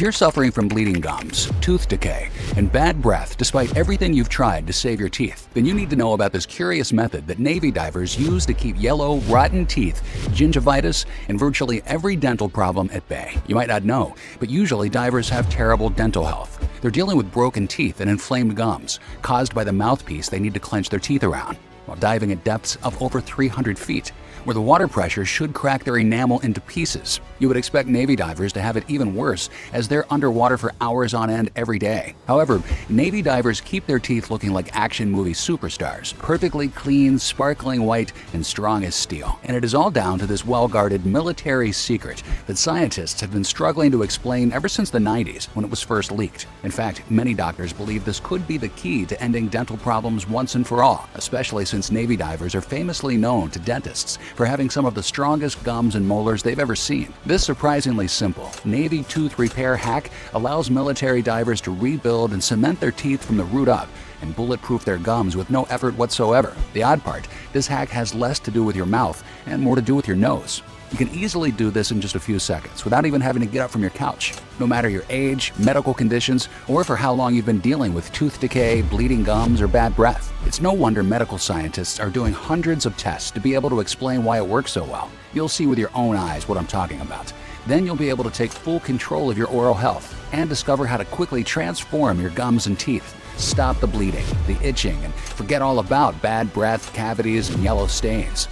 If you're suffering from bleeding gums, tooth decay, and bad breath despite everything you've tried to save your teeth, then you need to know about this curious method that Navy divers use to keep yellow, rotten teeth, gingivitis, and virtually every dental problem at bay. You might not know, but usually divers have terrible dental health. They're dealing with broken teeth and inflamed gums caused by the mouthpiece they need to clench their teeth around, while diving at depths of over 300 feet, where the water pressure should crack their enamel into pieces. You would expect Navy divers to have it even worse, as they're underwater for hours on end every day. However, Navy divers keep their teeth looking like action movie superstars, perfectly clean, sparkling white, and strong as steel. And it is all down to this well-guarded military secret that scientists have been struggling to explain ever since the 90s when it was first leaked. In fact, many doctors believe this could be the key to ending dental problems once and for all, especially since Navy divers are famously known to dentists for having some of the strongest gums and molars they've ever seen. This surprisingly simple Navy tooth repair hack allows military divers to rebuild and cement their teeth from the root up and bulletproof their gums with no effort whatsoever. The odd part, this hack has less to do with your mouth and more to do with your nose. You can easily do this in just a few seconds without even having to get up from your couch. No matter your age, medical conditions, or for how long you've been dealing with tooth decay, bleeding gums, or bad breath. It's no wonder medical scientists are doing hundreds of tests to be able to explain why it works so well. You'll see with your own eyes what I'm talking about. Then you'll be able to take full control of your oral health and discover how to quickly transform your gums and teeth. Stop the bleeding, the itching, and forget all about bad breath, cavities, and yellow stains.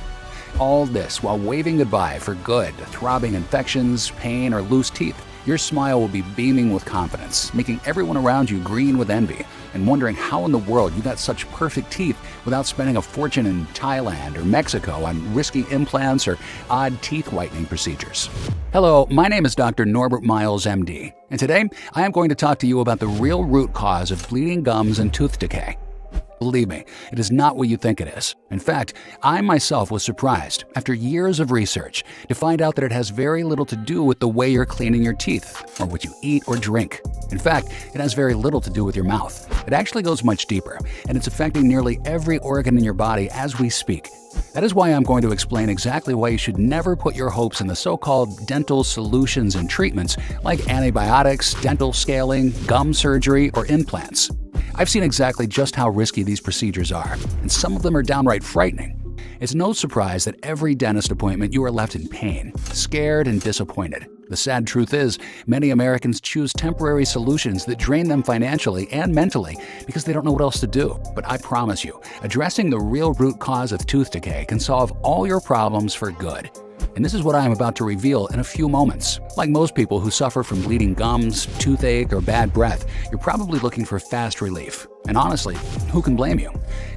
All this while waving goodbye for good to throbbing infections, pain, or loose teeth. Your smile will be beaming with confidence, making everyone around you green with envy and wondering how in the world you got such perfect teeth without spending a fortune in Thailand or Mexico on risky implants or odd teeth whitening procedures. Hello, my name is Dr. Norbert Miles, MD, and today I am going to talk to you about the real root cause of bleeding gums and tooth decay. Believe me, it is not what you think it is. In fact, I myself was surprised, after years of research, to find out that it has very little to do with the way you're cleaning your teeth, or what you eat or drink. In fact, it has very little to do with your mouth. It actually goes much deeper, and it's affecting nearly every organ in your body as we speak. That is why I'm going to explain exactly why you should never put your hopes in the so-called dental solutions and treatments like antibiotics, dental scaling, gum surgery, or implants. I've seen exactly just how risky these procedures are, and some of them are downright frightening. It's no surprise that every dentist appointment you are left in pain, scared, and disappointed. The sad truth is, many Americans choose temporary solutions that drain them financially and mentally because they don't know what else to do. But I promise you, addressing the real root cause of tooth decay can solve all your problems for good. And this is what I am about to reveal in a few moments. Like most people who suffer from bleeding gums, toothache, or bad breath, you're probably looking for fast relief. And honestly, who can blame you?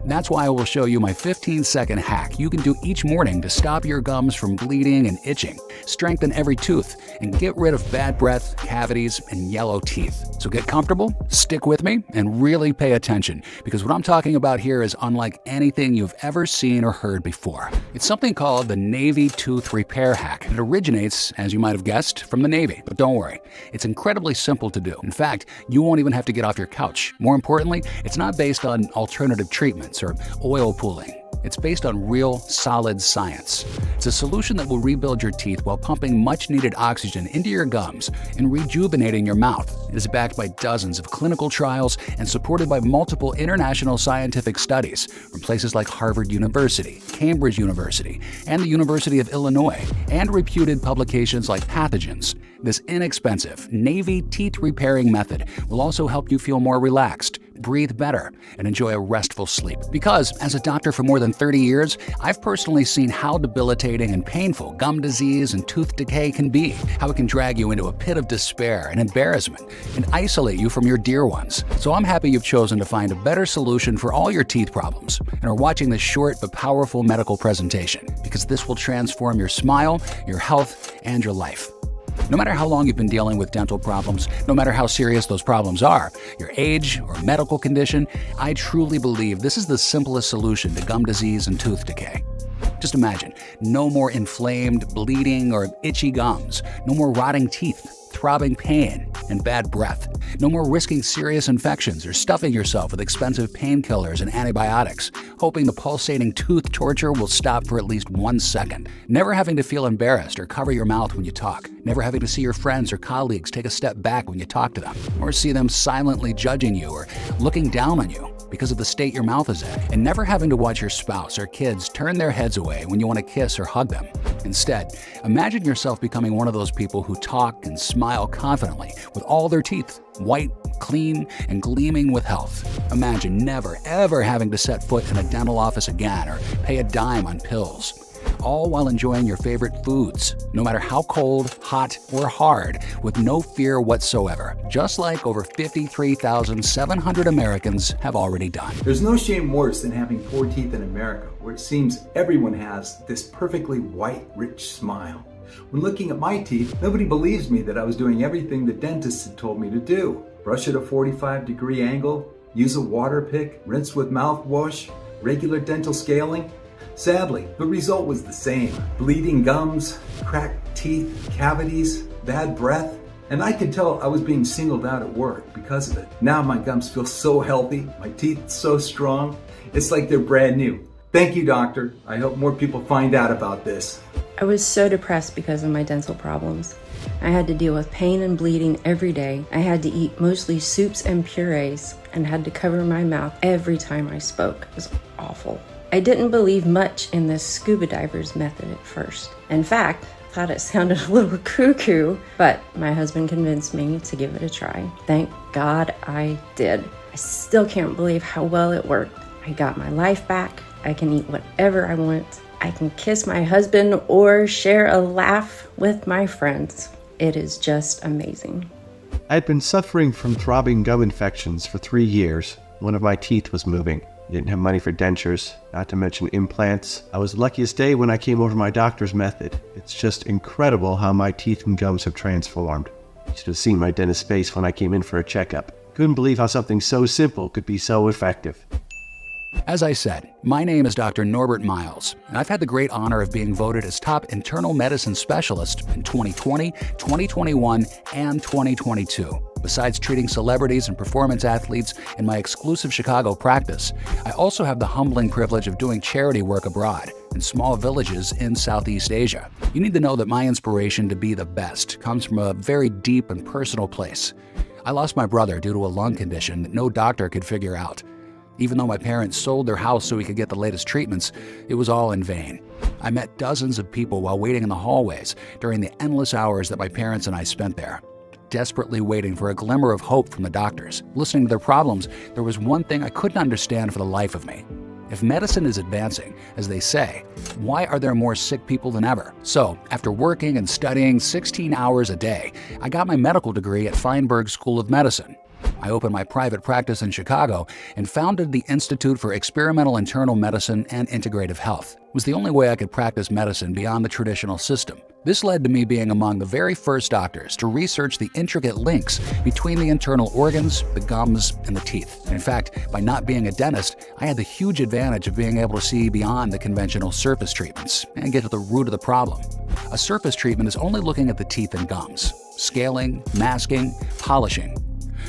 That's why I will show you my 15-second hack you can do each morning to stop your gums from bleeding and itching, strengthen every tooth, and get rid of bad breath, cavities, and yellow teeth. So get comfortable, stick with me, and really pay attention, because what I'm talking about here is unlike anything you've ever seen or heard before. It's something called the Navy tooth repair hack. It originates, as you might have guessed, from the Navy. But don't worry, it's incredibly simple to do. In fact, you won't even have to get off your couch. More importantly, it's not based on alternative treatments or oil pooling. It's based on real, solid science. It's a solution that will rebuild your teeth while pumping much-needed oxygen into your gums and rejuvenating your mouth. It is backed by dozens of clinical trials and supported by multiple international scientific studies from places like Harvard University, Cambridge University, and the University of Illinois, and reputed publications like Pathogens. This inexpensive Navy teeth repairing method will also help you feel more relaxed, breathe better, and enjoy a restful sleep. Because, as a doctor for more than 30 years, I've personally seen how debilitating and painful gum disease and tooth decay can be, how it can drag you into a pit of despair and embarrassment, and isolate you from your dear ones. So I'm happy you've chosen to find a better solution for all your teeth problems, and are watching this short but powerful medical presentation, because this will transform your smile, your health, and your life. No matter how long you've been dealing with dental problems, no matter how serious those problems are, your age or medical condition, I truly believe this is the simplest solution to gum disease and tooth decay. Just imagine, no more inflamed, bleeding, or itchy gums, no more rotting teeth, throbbing pain, and bad breath. No more risking serious infections or stuffing yourself with expensive painkillers and antibiotics, hoping the pulsating tooth torture will stop for at least 1 second. Never having to feel embarrassed or cover your mouth when you talk. Never having to see your friends or colleagues take a step back when you talk to them, or see them silently judging you or looking down on you because of the state your mouth is in. And never having to watch your spouse or kids turn their heads away when you want to kiss or hug them. Instead, imagine yourself becoming one of those people who talk and smile confidently with all their teeth white, clean, and gleaming with health. Imagine never, ever having to set foot in a dental office again or pay a dime on pills. All while enjoying your favorite foods, no matter how cold, hot, or hard, with no fear whatsoever, just like over 53,700 Americans have already done. There's no shame worse than having poor teeth in America, where it seems everyone has this perfectly white, rich smile. When looking at my teeth, nobody believes me that I was doing everything the dentist had told me to do. Brush at a 45-degree angle, use a water pick, rinse with mouthwash, regular dental scaling. Sadly, the result was the same. Bleeding gums, cracked teeth, cavities, bad breath, and I could tell I was being singled out at work because of it. Now my gums feel so healthy, my teeth so strong, it's like they're brand new. Thank you, doctor. I hope more people find out about this. I was so depressed because of my dental problems. I had to deal with pain and bleeding every day. I had to eat mostly soups and purees and had to cover my mouth every time I spoke. It was awful. I didn't believe much in this scuba diver's method at first. In fact, I thought it sounded a little cuckoo, but my husband convinced me to give it a try. Thank God I did. I still can't believe how well it worked. I got my life back. I can eat whatever I want. I can kiss my husband or share a laugh with my friends. It is just amazing. I had been suffering from throbbing gum infections for 3 years. One of my teeth was moving. Didn't have money for dentures, not to mention implants. I was the luckiest day when I came over my doctor's method. It's just incredible how my teeth and gums have transformed. You should have seen my dentist's face when I came in for a checkup. Couldn't believe how something so simple could be so effective. As I said, my name is Dr. Norbert Miles, and I've had the great honor of being voted as top internal medicine specialist in 2020, 2021, and 2022. Besides treating celebrities and performance athletes in my exclusive Chicago practice, I also have the humbling privilege of doing charity work abroad in small villages in Southeast Asia. You need to know that my inspiration to be the best comes from a very deep and personal place. I lost my brother due to a lung condition that no doctor could figure out. Even though my parents sold their house so we could get the latest treatments, it was all in vain. I met dozens of people while waiting in the hallways during the endless hours that my parents and I spent there, desperately waiting for a glimmer of hope from the doctors. Listening to their problems, there was one thing I couldn't understand for the life of me. If medicine is advancing, as they say, why are there more sick people than ever? So, after working and studying 16 hours a day, I got my medical degree at Feinberg School of Medicine. I opened my private practice in Chicago and founded the Institute for Experimental Internal Medicine and Integrative Health. It was the only way I could practice medicine beyond the traditional system. This led to me being among the very first doctors to research the intricate links between the internal organs, the gums, and the teeth. And in fact, by not being a dentist, I had the huge advantage of being able to see beyond the conventional surface treatments and get to the root of the problem. A surface treatment is only looking at the teeth and gums, scaling, masking, polishing.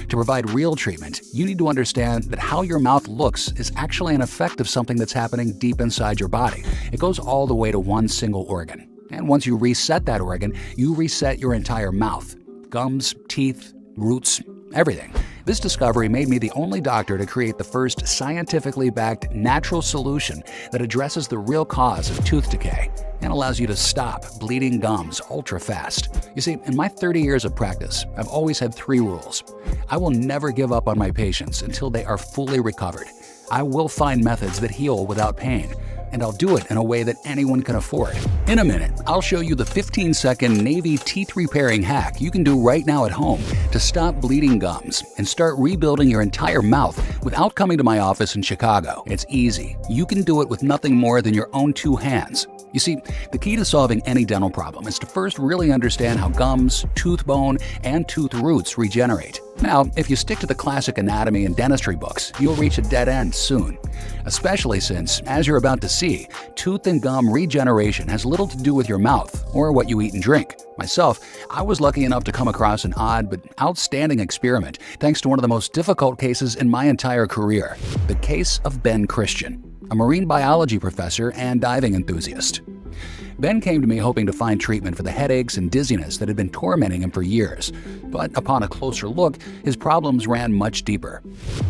To provide real treatment, you need to understand that how your mouth looks is actually an effect of something that's happening deep inside your body. It goes all the way to one single organ. And once you reset that organ, you reset your entire mouth. Gums, teeth, roots, everything. This discovery made me the only doctor to create the first scientifically backed natural solution that addresses the real cause of tooth decay and allows you to stop bleeding gums ultra fast. You see, in my 30 years of practice, I've always had 3 rules. I will never give up on my patients until they are fully recovered. I will find methods that heal without pain, and I'll do it in a way that anyone can afford. In a minute, I'll show you the 15-second Navy teeth repairing hack you can do right now at home to stop bleeding gums and start rebuilding your entire mouth without coming to my office in Chicago. It's easy. You can do it with nothing more than your own 2 hands. You see, the key to solving any dental problem is to first really understand how gums, tooth bone, and tooth roots regenerate. Now, if you stick to the classic anatomy and dentistry books, you'll reach a dead end soon. Especially since, as you're about to see, tooth and gum regeneration has little to do with your mouth or what you eat and drink. Myself, I was lucky enough to come across an odd but outstanding experiment thanks to one of the most difficult cases in my entire career, the case of Ben Christian, a marine biology professor and diving enthusiast. Ben came to me hoping to find treatment for the headaches and dizziness that had been tormenting him for years, but upon a closer look, his problems ran much deeper.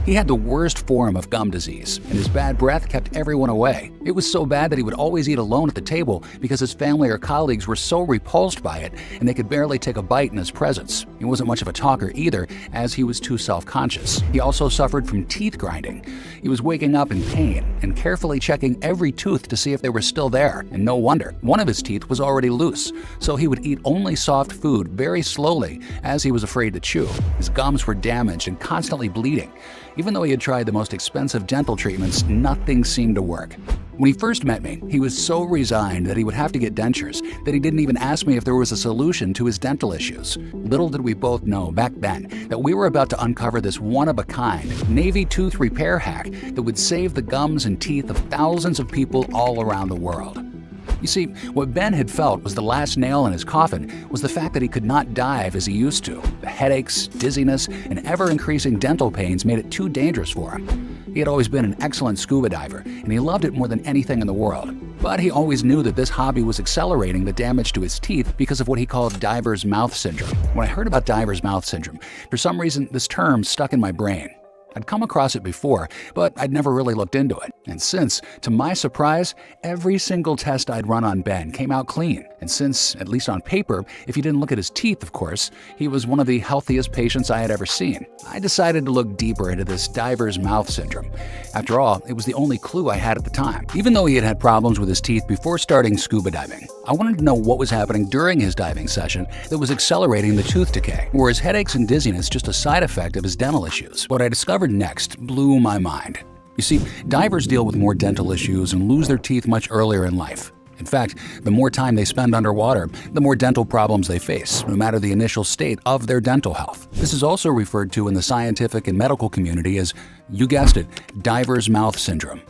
He had the worst form of gum disease, and his bad breath kept everyone away. It was so bad that he would always eat alone at the table because his family or colleagues were so repulsed by it, and they could barely take a bite in his presence. He wasn't much of a talker either, as he was too self-conscious. He also suffered from teeth grinding. He was waking up in pain and carefully checking every tooth to see if they were still there, and no wonder. One of his teeth was already loose, so he would eat only soft food very slowly as he was afraid to chew. His gums were damaged and constantly bleeding. Even though he had tried the most expensive dental treatments, nothing seemed to work. When he first met me, he was so resigned that he would have to get dentures that he didn't even ask me if there was a solution to his dental issues. Little did we both know back then that we were about to uncover this one-of-a-kind Navy tooth repair hack that would save the gums and teeth of thousands of people all around the world. You see, what Ben had felt was the last nail in his coffin was the fact that he could not dive as he used to. The headaches, dizziness, and ever-increasing dental pains made it too dangerous for him. He had always been an excellent scuba diver, and he loved it more than anything in the world. But he always knew that this hobby was accelerating the damage to his teeth because of what he called diver's mouth syndrome. When I heard about diver's mouth syndrome, for some reason this term stuck in my brain. I'd come across it before, but I'd never really looked into it. And since, to my surprise, every single test I'd run on Ben came out clean. And since, at least on paper, if you didn't look at his teeth, of course, he was one of the healthiest patients I had ever seen, I decided to look deeper into this diver's mouth syndrome. After all, it was the only clue I had at the time. Even though he had had problems with his teeth before starting scuba diving, I wanted to know what was happening during his diving session that was accelerating the tooth decay. Were his headaches and dizziness just a side effect of his dental issues? What I discovered next blew my mind. You see, divers deal with more dental issues and lose their teeth much earlier in life. In fact, the more time they spend underwater, the more dental problems they face, no matter the initial state of their dental health. This is also referred to in the scientific and medical community as, you guessed it, diver's mouth syndrome.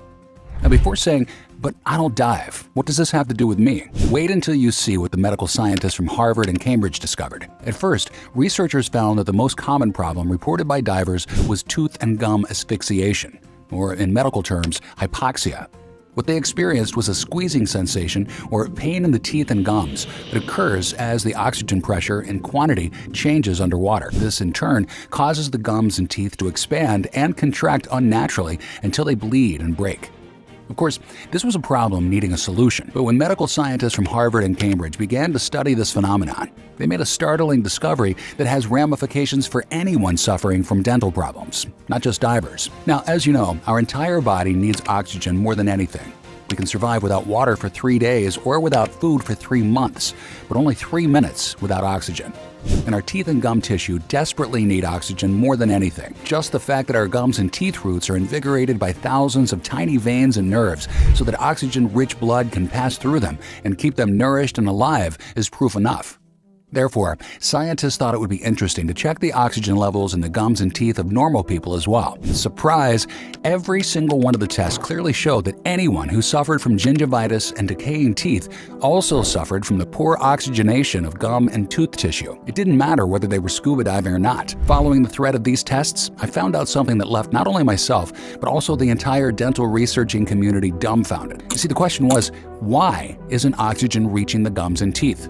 Now, before saying, "But I don't dive, what does this have to do with me?" wait until you see what the medical scientists from Harvard and Cambridge discovered. At first, researchers found that the most common problem reported by divers was tooth and gum asphyxiation, or in medical terms, hypoxia. What they experienced was a squeezing sensation or pain in the teeth and gums that occurs as the oxygen pressure and quantity changes underwater. This, in turn, causes the gums and teeth to expand and contract unnaturally until they bleed and break. Of course, this was a problem needing a solution, but when medical scientists from Harvard and Cambridge began to study this phenomenon, they made a startling discovery that has ramifications for anyone suffering from dental problems, not just divers. Now, as you know, our entire body needs oxygen more than anything. We can survive without water for 3 days or without food for 3 months, but only 3 minutes without oxygen. And our teeth and gum tissue desperately need oxygen more than anything. Just the fact that our gums and teeth roots are invigorated by thousands of tiny veins and nerves so that oxygen-rich blood can pass through them and keep them nourished and alive is proof enough. Therefore, scientists thought it would be interesting to check the oxygen levels in the gums and teeth of normal people as well. Surprise! Every single one of the tests clearly showed that anyone who suffered from gingivitis and decaying teeth also suffered from the poor oxygenation of gum and tooth tissue. It didn't matter whether they were scuba diving or not. Following the thread of these tests, I found out something that left not only myself, but also the entire dental researching community dumbfounded. You see, the question was, why isn't oxygen reaching the gums and teeth?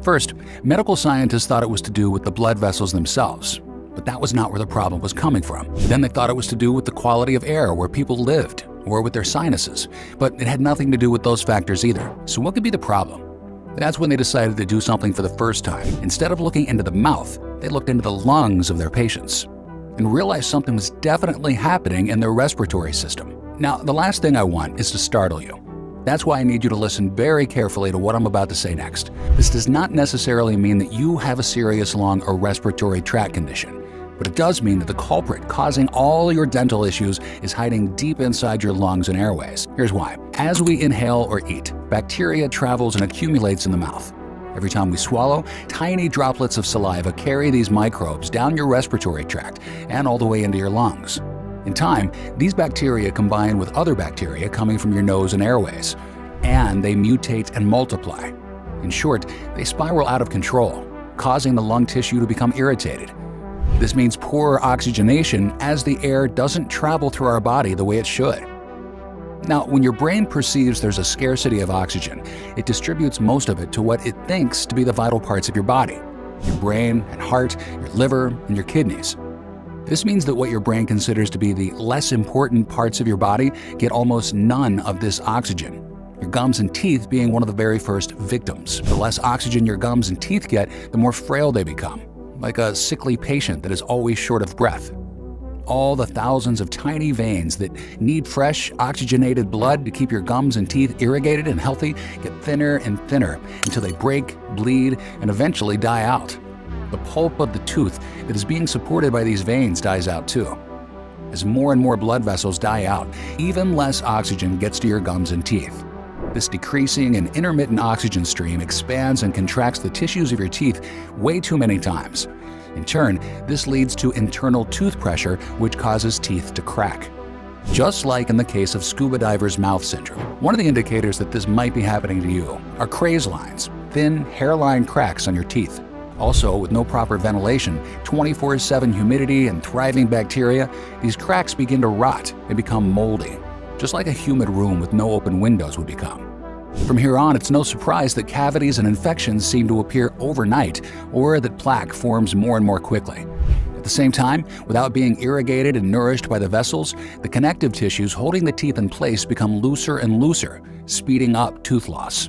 First, medical scientists thought it was to do with the blood vessels themselves, but that was not where the problem was coming from. Then they thought it was to do with the quality of air where people lived, or with their sinuses, but it had nothing to do with those factors either. So what could be the problem? That's when they decided to do something for the first time. Instead of looking into the mouth, they looked into the lungs of their patients and realized something was definitely happening in their respiratory system. Now, the last thing I want is to startle you. That's why I need you to listen very carefully to what I'm about to say next. This does not necessarily mean that you have a serious lung or respiratory tract condition, but it does mean that the culprit causing all your dental issues is hiding deep inside your lungs and airways. Here's why. As we inhale or eat, bacteria travels and accumulates in the mouth. Every time we swallow, tiny droplets of saliva carry these microbes down your respiratory tract and all the way into your lungs. In time, these bacteria combine with other bacteria coming from your nose and airways, and they mutate and multiply. In short, they spiral out of control, causing the lung tissue to become irritated. This means poor oxygenation as the air doesn't travel through our body the way it should. Now, when your brain perceives there's a scarcity of oxygen, it distributes most of it to what it thinks to be the vital parts of your body: your brain and heart, your liver, and your kidneys. This means that what your brain considers to be the less important parts of your body get almost none of this oxygen. Your gums and teeth being one of the very first victims. The less oxygen your gums and teeth get, the more frail they become, like a sickly patient that is always short of breath. All the thousands of tiny veins that need fresh, oxygenated blood to keep your gums and teeth irrigated and healthy get thinner and thinner until they break, bleed, and eventually die out. The pulp of the tooth that is being supported by these veins dies out too. As more and more blood vessels die out, even less oxygen gets to your gums and teeth. This decreasing and intermittent oxygen stream expands and contracts the tissues of your teeth way too many times. In turn, this leads to internal tooth pressure, which causes teeth to crack. Just like in the case of scuba diver's mouth syndrome. One of the indicators that this might be happening to you are craze lines, thin, hairline cracks on your teeth. Also, with no proper ventilation, 24/7 humidity, and thriving bacteria, these cracks begin to rot and become moldy, just like a humid room with no open windows would become. From here on, it's no surprise that cavities and infections seem to appear overnight, or that plaque forms more and more quickly. At the same time, without being irrigated and nourished by the vessels, the connective tissues holding the teeth in place become looser and looser, speeding up tooth loss.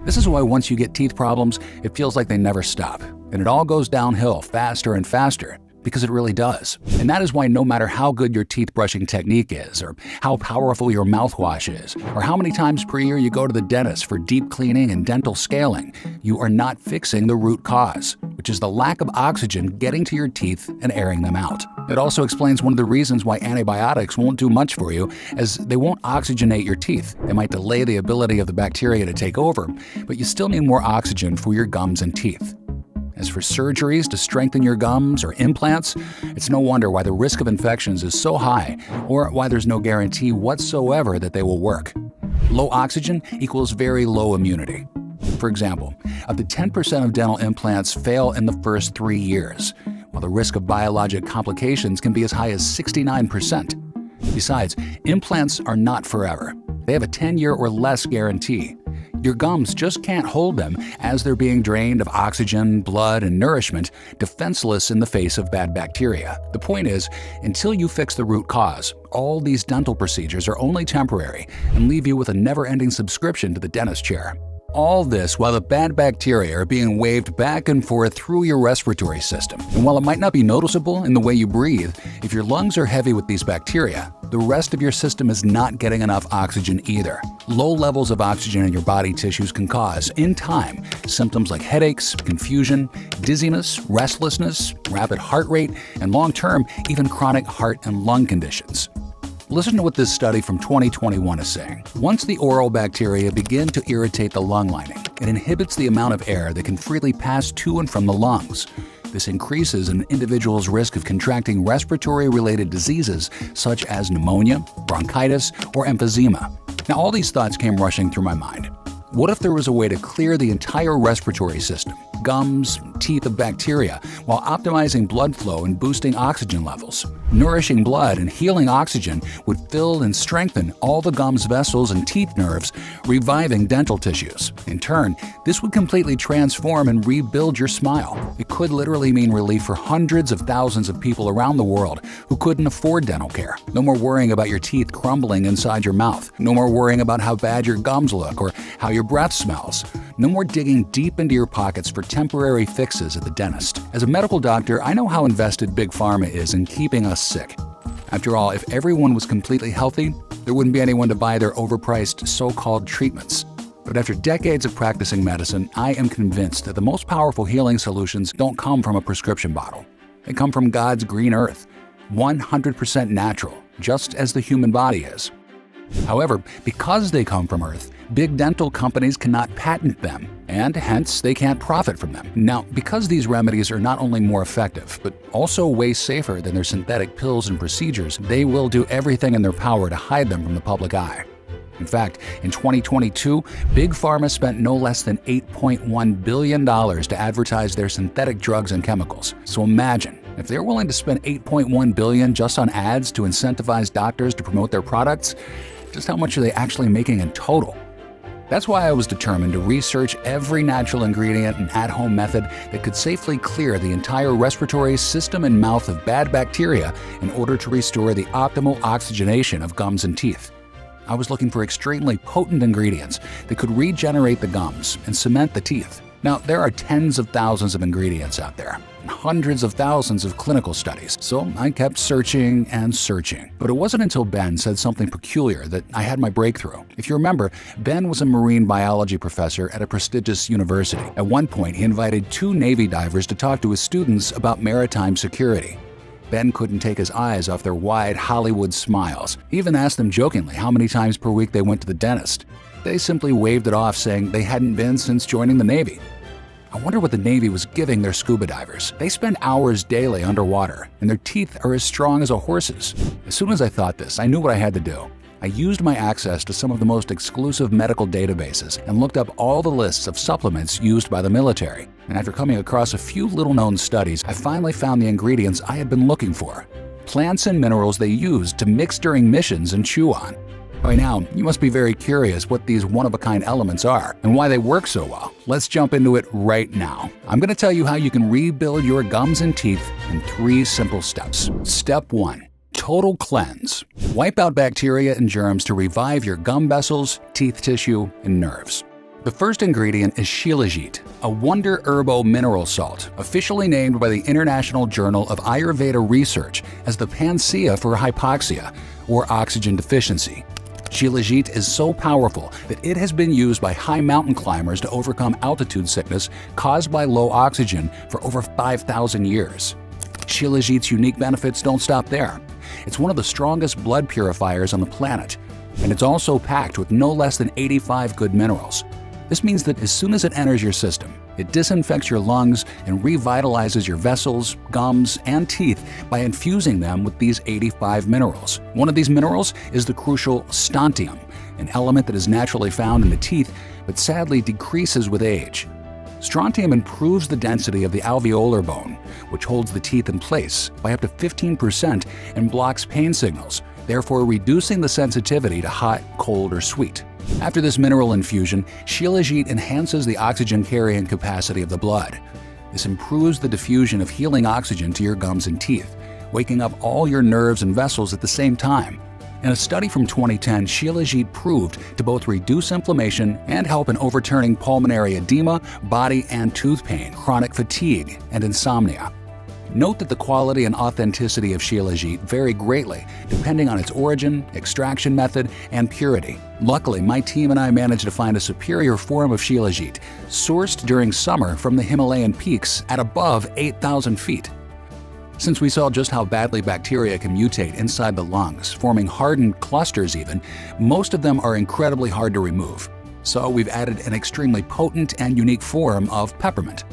This is why once you get teeth problems, it feels like they never stop, and it all goes downhill faster and faster, because it really does. And that is why no matter how good your teeth brushing technique is, or how powerful your mouthwash is, or how many times per year you go to the dentist for deep cleaning and dental scaling, you are not fixing the root cause, which is the lack of oxygen getting to your teeth and airing them out. It also explains one of the reasons why antibiotics won't do much for you, as they won't oxygenate your teeth. They might delay the ability of the bacteria to take over, but you still need more oxygen for your gums and teeth. As for surgeries to strengthen your gums or implants, it's no wonder why the risk of infections is so high, or why there's no guarantee whatsoever that they will work. Low oxygen equals very low immunity. For example, up to 10% of dental implants fail in the first 3 years, while the risk of biologic complications can be as high as 69%. Besides, implants are not forever. They have a 10-year or less guarantee. Your gums just can't hold them as they're being drained of oxygen, blood, and nourishment, defenseless in the face of bad bacteria. The point is, until you fix the root cause, all these dental procedures are only temporary and leave you with a never-ending subscription to the dentist chair. All this while the bad bacteria are being waved back and forth through your respiratory system. And while it might not be noticeable in the way you breathe, if your lungs are heavy with these bacteria, the rest of your system is not getting enough oxygen either. Low levels of oxygen in your body tissues can cause, in time, symptoms like headaches, confusion, dizziness, restlessness, rapid heart rate, and long-term, even chronic heart and lung conditions. Listen to what this study from 2021 is saying. Once the oral bacteria begin to irritate the lung lining, it inhibits the amount of air that can freely pass to and from the lungs. This increases an individual's risk of contracting respiratory-related diseases such as pneumonia, bronchitis, or emphysema. Now, all these thoughts came rushing through my mind. What if there was a way to clear the entire respiratory system, gums, teeth of bacteria, while optimizing blood flow and boosting oxygen levels? Nourishing blood and healing oxygen would fill and strengthen all the gums vessels and teeth nerves, reviving dental tissues. In turn, this would completely transform and rebuild your smile. It could literally mean relief for hundreds of thousands of people around the world who couldn't afford dental care. No more worrying about your teeth crumbling inside your mouth. No more worrying about how bad your gums look or how your breath smells. No more digging deep into your pockets for temporary fixes at the dentist. As a medical doctor, I know how invested Big Pharma is in keeping us sick. After all, if everyone was completely healthy, there wouldn't be anyone to buy their overpriced so-called treatments. But after decades of practicing medicine, I am convinced that the most powerful healing solutions don't come from a prescription bottle. They come from God's green earth, 100% natural, just as the human body is. However, because they come from Earth, big dental companies cannot patent them, and hence they can't profit from them. Now, because these remedies are not only more effective, but also way safer than their synthetic pills and procedures, they will do everything in their power to hide them from the public eye. In fact, in 2022, Big Pharma spent no less than $8.1 billion to advertise their synthetic drugs and chemicals. So imagine, if they're willing to spend $8.1 billion just on ads to incentivize doctors to promote their products, just how much are they actually making in total? That's why I was determined to research every natural ingredient and at-home method that could safely clear the entire respiratory system and mouth of bad bacteria in order to restore the optimal oxygenation of gums and teeth. I was looking for extremely potent ingredients that could regenerate the gums and cement the teeth. Now, there are tens of thousands of ingredients out there, and hundreds of thousands of clinical studies, so I kept searching and searching. But it wasn't until Ben said something peculiar that I had my breakthrough. If you remember, Ben was a marine biology professor at a prestigious university. At one point, he invited 2 Navy divers to talk to his students about maritime security. Ben couldn't take his eyes off their wide Hollywood smiles. He even asked them jokingly how many times per week they went to the dentist. They simply waved it off, saying they hadn't been since joining the Navy. I wonder what the Navy was giving their scuba divers. They spend hours daily underwater, and their teeth are as strong as a horse's. As soon as I thought this, I knew what I had to do. I used my access to some of the most exclusive medical databases and looked up all the lists of supplements used by the military. And after coming across a few little-known studies, I finally found the ingredients I had been looking for. Plants and minerals they used to mix during missions and chew on. By now, you must be very curious what these one-of-a-kind elements are and why they work so well. Let's jump into it right now. I'm going to tell you how you can rebuild your gums and teeth in 3 simple steps. Step 1. Total cleanse. Wipe out bacteria and germs to revive your gum vessels, teeth tissue, and nerves. The first ingredient is Shilajit, a wonder herbo mineral salt, officially named by the International Journal of Ayurveda Research as the panacea for hypoxia, or oxygen deficiency. Shilajit is so powerful that it has been used by high mountain climbers to overcome altitude sickness caused by low oxygen for over 5,000 years. Shilajit's unique benefits don't stop there. It's one of the strongest blood purifiers on the planet, and it's also packed with no less than 85 good minerals. This means that as soon as it enters your system, it disinfects your lungs and revitalizes your vessels, gums, and teeth by infusing them with these 85 minerals. One of these minerals is the crucial strontium, an element that is naturally found in the teeth but sadly decreases with age. Strontium improves the density of the alveolar bone, which holds the teeth in place, by up to 15% and blocks pain signals, therefore reducing the sensitivity to hot, cold, or sweet. After this mineral infusion, Shilajit enhances the oxygen carrying capacity of the blood. This improves the diffusion of healing oxygen to your gums and teeth, waking up all your nerves and vessels at the same time. In a study from 2010, Shilajit proved to both reduce inflammation and help in overturning pulmonary edema, body and tooth pain, chronic fatigue, and insomnia. Note that the quality and authenticity of Shilajit vary greatly depending on its origin, extraction method, and purity. Luckily, my team and I managed to find a superior form of Shilajit, sourced during summer from the Himalayan peaks at above 8,000 feet. Since we saw just how badly bacteria can mutate inside the lungs, forming hardened clusters even, most of them are incredibly hard to remove. So we've added an extremely potent and unique form of peppermint.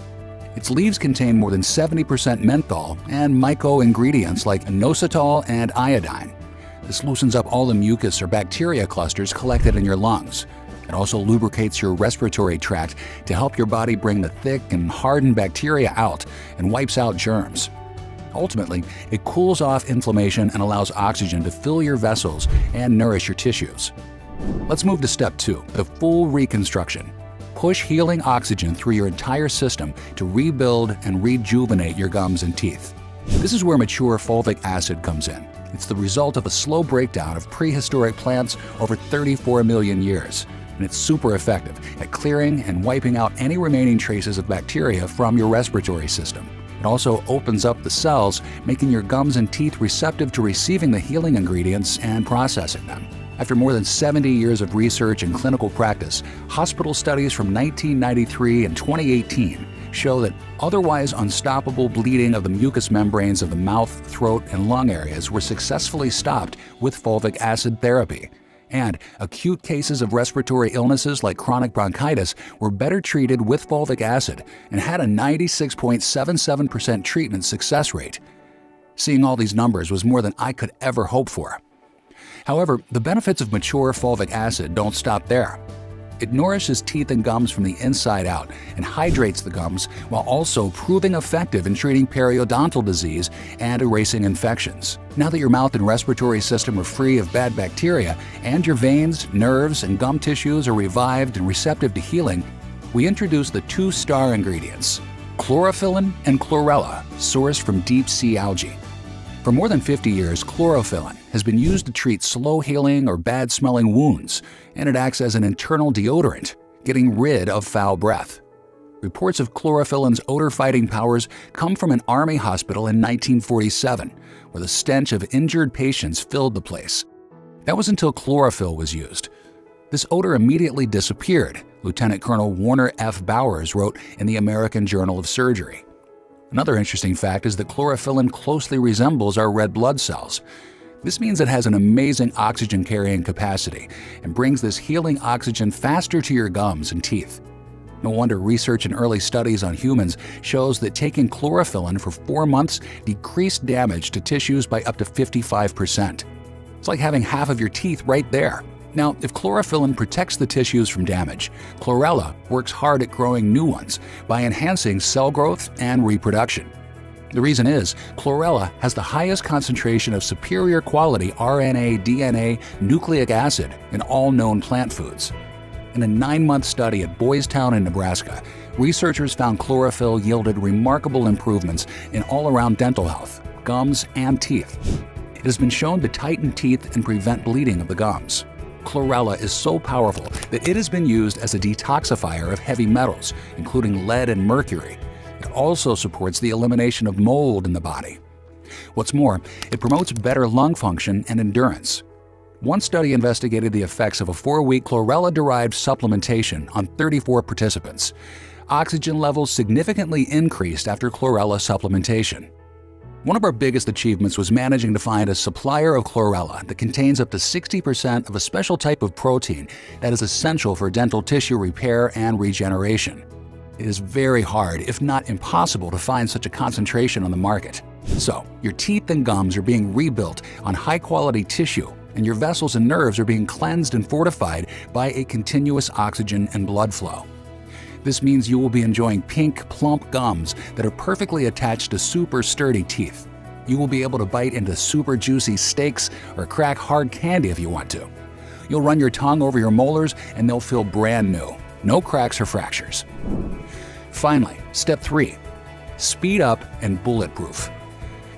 Its leaves contain more than 70% menthol and myco-ingredients like inositol and iodine. This loosens up all the mucus or bacteria clusters collected in your lungs. It also lubricates your respiratory tract to help your body bring the thick and hardened bacteria out and wipes out germs. Ultimately, it cools off inflammation and allows oxygen to fill your vessels and nourish your tissues. Let's move to step 2, the full reconstruction. Push healing oxygen through your entire system to rebuild and rejuvenate your gums and teeth. This is where mature fulvic acid comes in. It's the result of a slow breakdown of prehistoric plants over 34 million years, and it's super effective at clearing and wiping out any remaining traces of bacteria from your respiratory system. It also opens up the cells, making your gums and teeth receptive to receiving the healing ingredients and processing them. After more than 70 years of research and clinical practice, hospital studies from 1993 and 2018 show that otherwise unstoppable bleeding of the mucous membranes of the mouth, throat, and lung areas were successfully stopped with fulvic acid therapy. And acute cases of respiratory illnesses like chronic bronchitis were better treated with fulvic acid and had a 96.77% treatment success rate. Seeing all these numbers was more than I could ever hope for. However, the benefits of mature fulvic acid don't stop there. It nourishes teeth and gums from the inside out and hydrates the gums while also proving effective in treating periodontal disease and erasing infections. Now that your mouth and respiratory system are free of bad bacteria and your veins, nerves, and gum tissues are revived and receptive to healing, we introduce the two-star ingredients, chlorophyllin and chlorella, sourced from deep-sea algae. For more than 50 years, chlorophyllin has been used to treat slow-healing or bad-smelling wounds, and it acts as an internal deodorant, getting rid of foul breath. Reports of chlorophyllin's odor-fighting powers come from an army hospital in 1947, where the stench of injured patients filled the place. That was until chlorophyll was used. This odor immediately disappeared, Lieutenant Colonel Warner F. Bowers wrote in the American Journal of Surgery. Another interesting fact is that chlorophyllin closely resembles our red blood cells. This means it has an amazing oxygen carrying capacity and brings this healing oxygen faster to your gums and teeth. No wonder research in early studies on humans shows that taking chlorophyllin for 4 months decreased damage to tissues by up to 55%. It's like having half of your teeth right there. Now, if chlorophyllin protects the tissues from damage, chlorella works hard at growing new ones by enhancing cell growth and reproduction. The reason is, chlorella has the highest concentration of superior quality RNA, DNA, nucleic acid in all known plant foods. In a 9-month study at Boys Town in Nebraska, researchers found chlorophyll yielded remarkable improvements in all-around dental health, gums, and teeth. It has been shown to tighten teeth and prevent bleeding of the gums. Chlorella is so powerful that it has been used as a detoxifier of heavy metals, including lead and mercury. It also supports the elimination of mold in the body. What's more, it promotes better lung function and endurance. One study investigated the effects of a 4-week chlorella-derived supplementation on 34 participants. Oxygen levels significantly increased after chlorella supplementation. One of our biggest achievements was managing to find a supplier of chlorella that contains up to 60% of a special type of protein that is essential for dental tissue repair and regeneration. It is very hard, if not impossible, to find such a concentration on the market. So, your teeth and gums are being rebuilt on high-quality tissue, and your vessels and nerves are being cleansed and fortified by a continuous oxygen and blood flow. This means you will be enjoying pink, plump gums that are perfectly attached to super sturdy teeth. You will be able to bite into super juicy steaks or crack hard candy if you want to. You'll run your tongue over your molars and they'll feel brand new. No cracks or fractures. Finally, step 3. Speed up and bulletproof.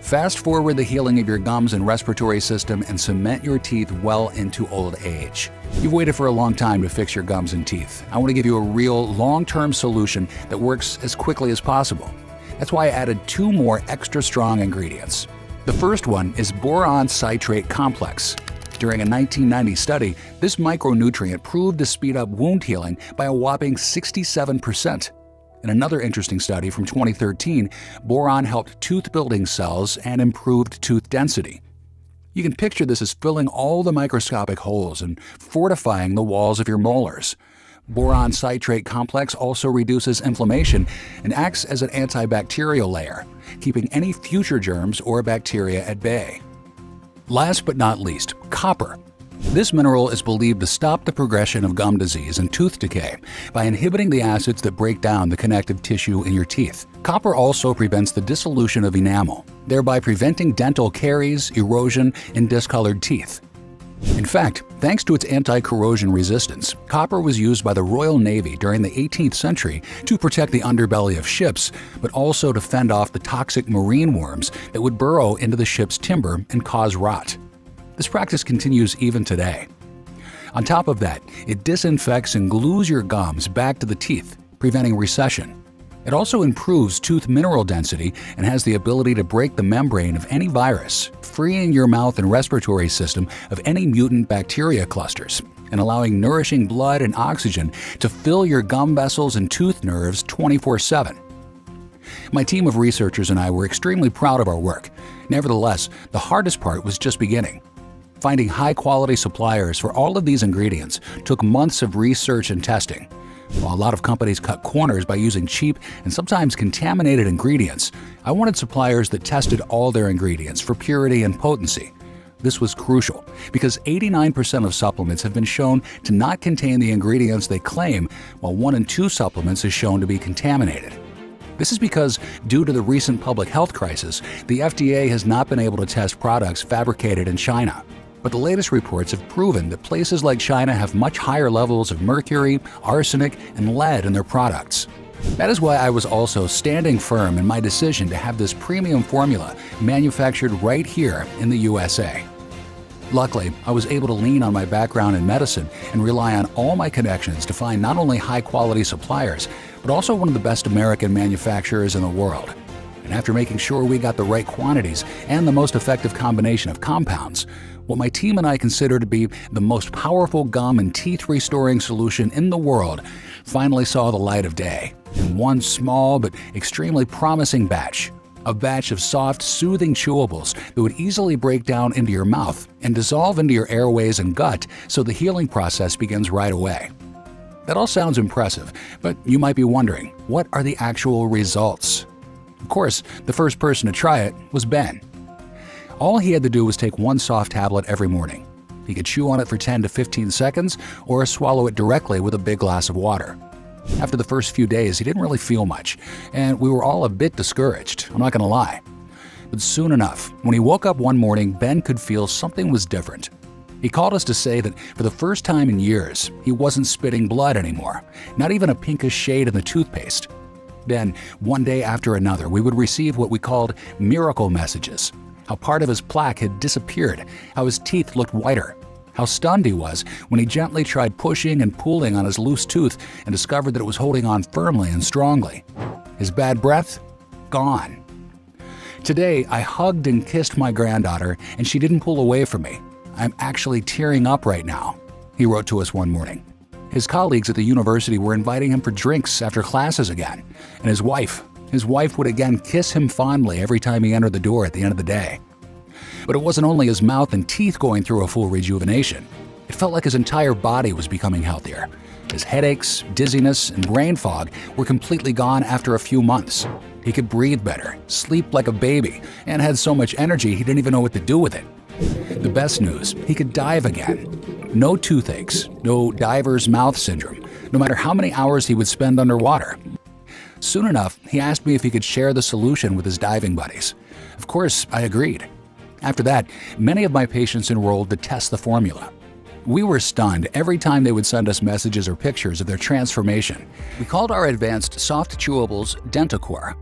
Fast forward the healing of your gums and respiratory system and cement your teeth well into old age. You've waited for a long time to fix your gums and teeth. I want to give you a real long-term solution that works as quickly as possible. That's why I added 2 more extra strong ingredients. The first one is boron citrate complex. During a 1990 study, this micronutrient proved to speed up wound healing by a whopping 67%. In another interesting study from 2013, boron helped tooth-building cells and improved tooth density. You can picture this as filling all the microscopic holes and fortifying the walls of your molars. Boron citrate complex also reduces inflammation and acts as an antibacterial layer, keeping any future germs or bacteria at bay. Last but not least, copper. This mineral is believed to stop the progression of gum disease and tooth decay by inhibiting the acids that break down the connective tissue in your teeth. Copper also prevents the dissolution of enamel, thereby preventing dental caries, erosion, and discolored teeth. In fact, thanks to its anti-corrosion resistance, copper was used by the Royal Navy during the 18th century to protect the underbelly of ships, but also to fend off the toxic marine worms that would burrow into the ship's timber and cause rot. This practice continues even today. On top of that, it disinfects and glues your gums back to the teeth, preventing recession. It also improves tooth mineral density and has the ability to break the membrane of any virus, freeing your mouth and respiratory system of any mutant bacteria clusters, and allowing nourishing blood and oxygen to fill your gum vessels and tooth nerves 24/7. My team of researchers and I were extremely proud of our work. Nevertheless, the hardest part was just beginning. Finding high-quality suppliers for all of these ingredients took months of research and testing. While a lot of companies cut corners by using cheap and sometimes contaminated ingredients, I wanted suppliers that tested all their ingredients for purity and potency. This was crucial because 89% of supplements have been shown to not contain the ingredients they claim, while 1 in 2 supplements is shown to be contaminated. This is because, due to the recent public health crisis, the FDA has not been able to test products fabricated in China. But the latest reports have proven that places like China have much higher levels of mercury, arsenic, and lead in their products. That is why I was also standing firm in my decision to have this premium formula manufactured right here in the USA. Luckily, I was able to lean on my background in medicine and rely on all my connections to find not only high-quality suppliers, but also one of the best American manufacturers in the world. And after making sure we got the right quantities and the most effective combination of compounds, what my team and I consider to be the most powerful gum and teeth restoring solution in the world finally saw the light of day in one small but extremely promising batch. A batch of soft, soothing chewables that would easily break down into your mouth and dissolve into your airways and gut so the healing process begins right away. That all sounds impressive, but you might be wondering, what are the actual results? Of course, the first person to try it was Ben. All he had to do was take one soft tablet every morning. He could chew on it for 10 to 15 seconds or swallow it directly with a big glass of water. After the first few days, he didn't really feel much, and we were all a bit discouraged, I'm not going to lie. But soon enough, when he woke up one morning, Ben could feel something was different. He called us to say that for the first time in years, he wasn't spitting blood anymore, not even a pinkish shade in the toothpaste. Then, one day after another, we would receive what we called miracle messages. How part of his plaque had disappeared, how his teeth looked whiter, how stunned he was when he gently tried pushing and pulling on his loose tooth and discovered that it was holding on firmly and strongly. His bad breath? Gone. Today, I hugged and kissed my granddaughter, and she didn't pull away from me. I'm actually tearing up right now, he wrote to us one morning. His colleagues at the university were inviting him for drinks after classes again, and his wife would again kiss him fondly every time he entered the door at the end of the day. But it wasn't only his mouth and teeth going through a full rejuvenation. It felt like his entire body was becoming healthier. His headaches, dizziness, and brain fog were completely gone after a few months. He could breathe better, sleep like a baby, and had so much energy he didn't even know what to do with it. The best news, he could dive again. No toothaches, no diver's mouth syndrome, no matter how many hours he would spend underwater. Soon enough, he asked me if he could share the solution with his diving buddies. Of course, I agreed. After that, many of my patients enrolled to test the formula. We were stunned every time they would send us messages or pictures of their transformation. We called our advanced soft chewables Dentacor,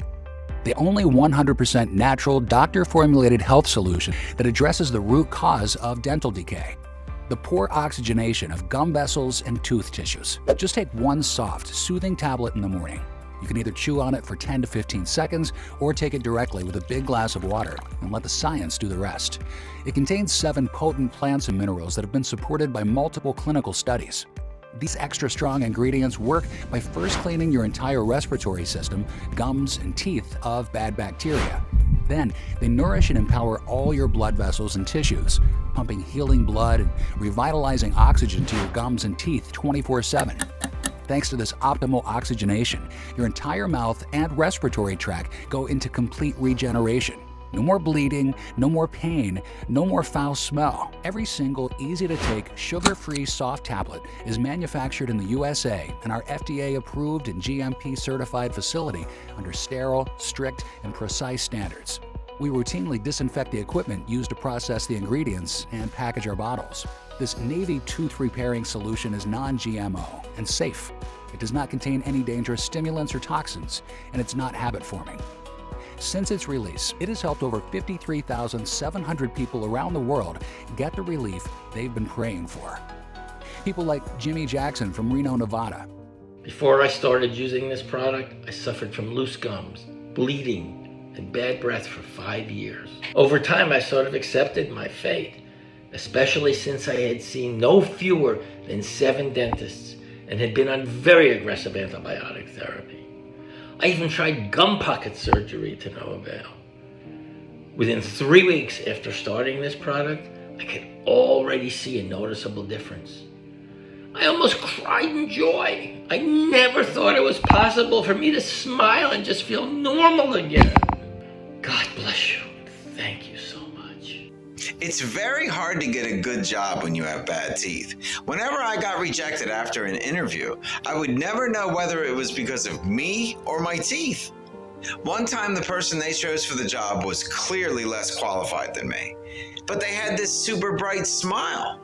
the only 100% natural, doctor-formulated health solution that addresses the root cause of dental decay, the poor oxygenation of gum vessels and tooth tissues. Just take one soft, soothing tablet in the morning. You can either chew on it for 10 to 15 seconds or take it directly with a big glass of water and let the science do the rest. It contains 7 potent plants and minerals that have been supported by multiple clinical studies. These extra strong ingredients work by first cleaning your entire respiratory system, gums, and teeth of bad bacteria. Then, they nourish and empower all your blood vessels and tissues, pumping healing blood and revitalizing oxygen to your gums and teeth 24/7. Thanks to this optimal oxygenation, your entire mouth and respiratory tract go into complete regeneration. No more bleeding, no more pain, no more foul smell. Every single easy-to-take, sugar-free soft tablet is manufactured in the USA in our FDA-approved and GMP-certified facility under sterile, strict, and precise standards. We routinely disinfect the equipment used to process the ingredients and package our bottles. This Navy tooth repairing solution is non-GMO and safe. It does not contain any dangerous stimulants or toxins, and it's not habit-forming. Since its release, it has helped over 53,700 people around the world get the relief they've been praying for. People like Jimmy Jackson from Reno, Nevada. Before I started using this product, I suffered from loose gums, bleeding, and bad breath for 5 years. Over time, I sort of accepted my fate, especially since I had seen no fewer than 7 dentists and had been on very aggressive antibiotic therapy. I even tried gum pocket surgery to no avail. Within 3 weeks after starting this product, I could already see a noticeable difference. I almost cried in joy. I never thought it was possible for me to smile and just feel normal again. God bless you. Thank you so much. It's very hard to get a good job when you have bad teeth. Whenever I got rejected after an interview, I would never know whether it was because of me or my teeth. One time the person they chose for the job was clearly less qualified than me, but they had this super bright smile.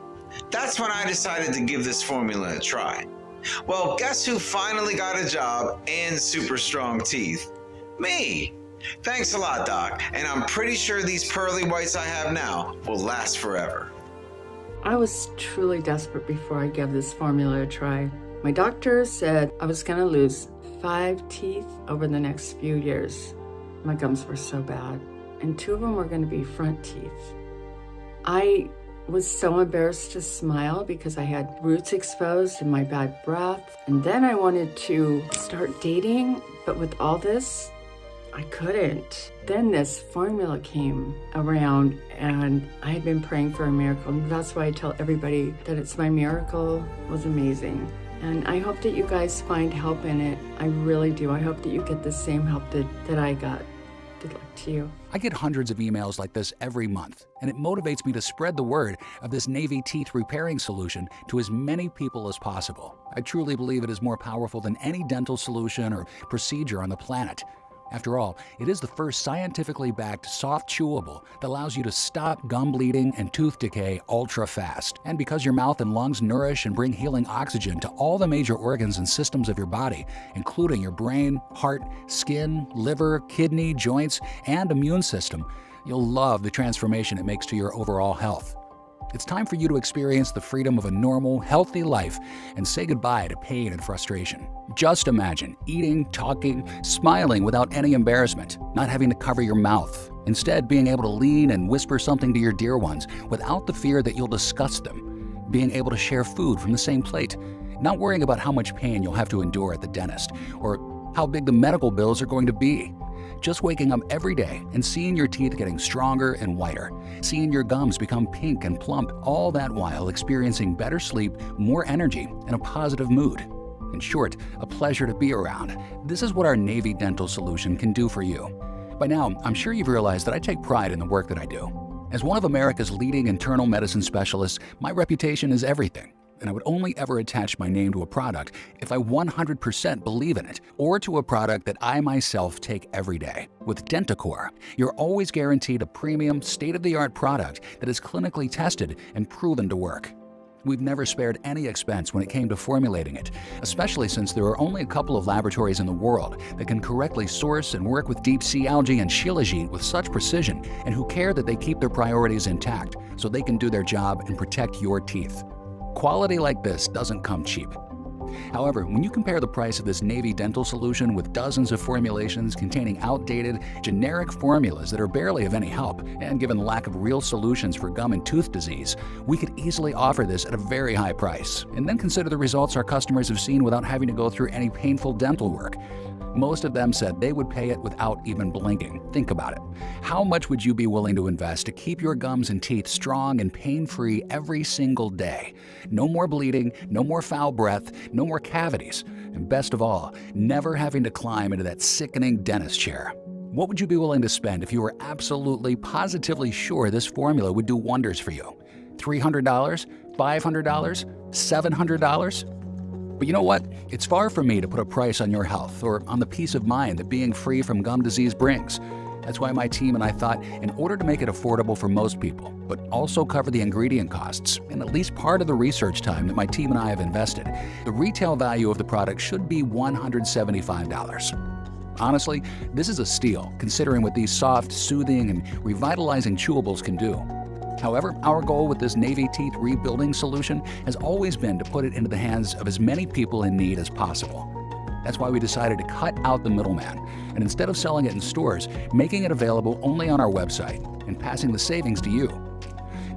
That's when I decided to give this formula a try. Well, guess who finally got a job and super strong teeth? Me. Thanks a lot, Doc, and I'm pretty sure these pearly whites I have now will last forever. I was truly desperate before I gave this formula a try. My doctor said I was going to lose 5 teeth over the next few years. My gums were so bad, and 2 of them were going to be front teeth. I was so embarrassed to smile because I had roots exposed and my bad breath. And then I wanted to start dating, but with all this, I couldn't. Then this formula came around and I had been praying for a miracle. And that's why I tell everybody that it's my miracle. It was amazing. And I hope that you guys find help in it. I really do. I hope that you get the same help that I got. Good luck to you. I get hundreds of emails like this every month, and it motivates me to spread the word of this Navy teeth repairing solution to as many people as possible. I truly believe it is more powerful than any dental solution or procedure on the planet. After all, it is the first scientifically backed soft chewable that allows you to stop gum bleeding and tooth decay ultra fast. And because your mouth and lungs nourish and bring healing oxygen to all the major organs and systems of your body, including your brain, heart, skin, liver, kidney, joints, and immune system, you'll love the transformation it makes to your overall health. It's time for you to experience the freedom of a normal, healthy life and say goodbye to pain and frustration. Just imagine eating, talking, smiling without any embarrassment, not having to cover your mouth. Instead, being able to lean and whisper something to your dear ones without the fear that you'll disgust them. Being able to share food from the same plate, not worrying about how much pain you'll have to endure at the dentist or how big the medical bills are going to be. Just waking up every day and seeing your teeth getting stronger and whiter, seeing your gums become pink and plump, all that while experiencing better sleep, more energy, and a positive mood. In short, a pleasure to be around. This is what our Navy Dental solution can do for you. By now, I'm sure you've realized that I take pride in the work that I do. As one of America's leading internal medicine specialists, my reputation is everything. And I would only ever attach my name to a product if I 100% believe in it, or to a product that I myself take every day. With Denticor, you're always guaranteed a premium, state-of-the-art product that is clinically tested and proven to work. We've never spared any expense when it came to formulating it, especially since there are only a couple of laboratories in the world that can correctly source and work with deep sea algae and shilajit with such precision, and who care that they keep their priorities intact so they can do their job and protect your teeth. Quality like this doesn't come cheap. However, when you compare the price of this Navy Dental solution with dozens of formulations containing outdated, generic formulas that are barely of any help, and given the lack of real solutions for gum and tooth disease, we could easily offer this at a very high price, and then consider the results our customers have seen without having to go through any painful dental work. Most of them said they would pay it without even blinking. Think about it. How much would you be willing to invest to keep your gums and teeth strong and pain-free every single day? No more bleeding, no more foul breath, no more cavities, and best of all, never having to climb into that sickening dentist chair. What would you be willing to spend if you were absolutely, positively sure this formula would do wonders for you? $300? $500? $700? But you know what? It's far from me to put a price on your health or on the peace of mind that being free from gum disease brings. That's why my team and I thought, in order to make it affordable for most people, but also cover the ingredient costs and at least part of the research time that my team and I have invested, the retail value of the product should be $175. Honestly, this is a steal, considering what these soft, soothing, and revitalizing chewables can do. However, our goal with this Navy Teeth rebuilding solution has always been to put it into the hands of as many people in need as possible. That's why we decided to cut out the middleman, and instead of selling it in stores, making it available only on our website and passing the savings to you.